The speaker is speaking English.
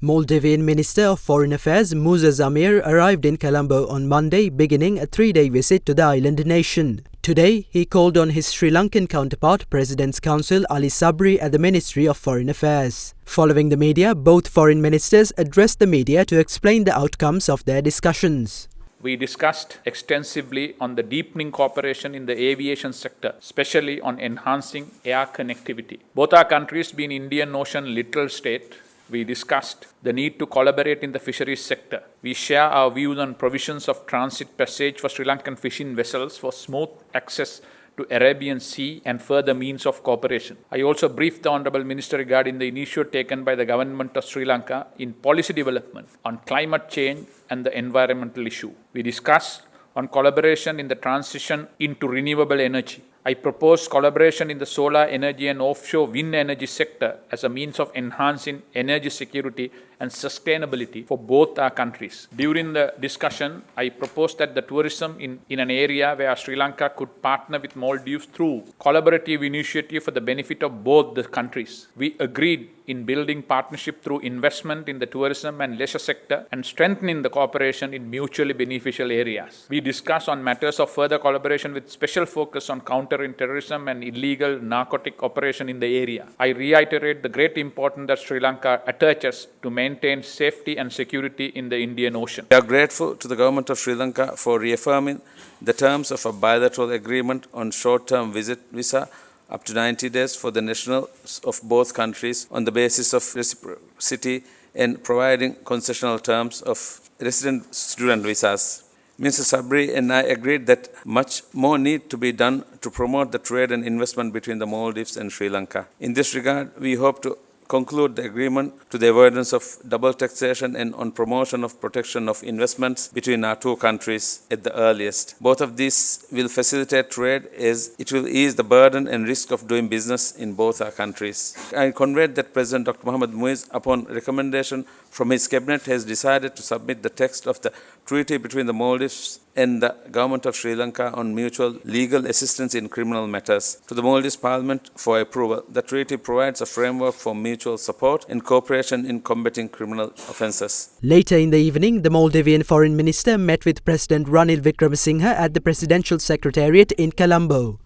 Maldivian Minister of Foreign Affairs Musa Zamir arrived in Colombo on Monday, beginning a three-day visit to the island nation. Today, he called on his Sri Lankan counterpart, President's Counsel Ali Sabri, at the Ministry of Foreign Affairs. Following the media, both foreign ministers addressed the media to explain the outcomes of their discussions. We discussed extensively on the deepening cooperation in the aviation sector, especially on enhancing air connectivity. Both our countries being Indian Ocean littoral state, we discussed the need to collaborate in the fisheries sector. We share our views on provisions of transit passage for Sri Lankan fishing vessels for smooth access to Arabian Sea and further means of cooperation. I also briefed the Honourable Minister regarding the initiative taken by the Government of Sri Lanka in policy development on climate change and the environmental issue. We discussed on collaboration in the transition into renewable energy. I proposed collaboration in the solar energy and offshore wind energy sector as a means of enhancing energy security and sustainability for both our countries. During the discussion, I proposed that the tourism in an area where Sri Lanka could partner with Maldives through collaborative initiative for the benefit of both the countries. We agreed in building partnership through investment in the tourism and leisure sector and strengthening the cooperation in mutually beneficial areas. We discussed on matters of further collaboration with special focus on countering terrorism and illegal narcotic operation in the area. I reiterate the great importance that Sri Lanka attaches to maintain safety and security in the Indian Ocean. We are grateful to the Government of Sri Lanka for reaffirming the terms of a bilateral agreement on short-term visa up to 90 days for the nationals of both countries on the basis of reciprocity and providing concessional terms of resident student visas. Mr. Sabri and I agreed that much more need to be done to promote the trade and investment between the Maldives and Sri Lanka. In this regard, we hope to conclude the agreement to the avoidance of double taxation and on promotion of protection of investments between our two countries at the earliest. Both of these will facilitate trade as it will ease the burden and risk of doing business in both our countries. I conveyed that President Dr. Mohamed Muiz, upon recommendation from his cabinet, has decided to submit the text of the treaty between the Maldives and the Government of Sri Lanka on mutual legal assistance in criminal matters to the Maldives Parliament for approval. The treaty provides a framework for mutual support and cooperation in combating criminal offences. Later in the evening, the Maldivian Foreign Minister met with President Ranil Wickremesinghe at the Presidential Secretariat in Colombo.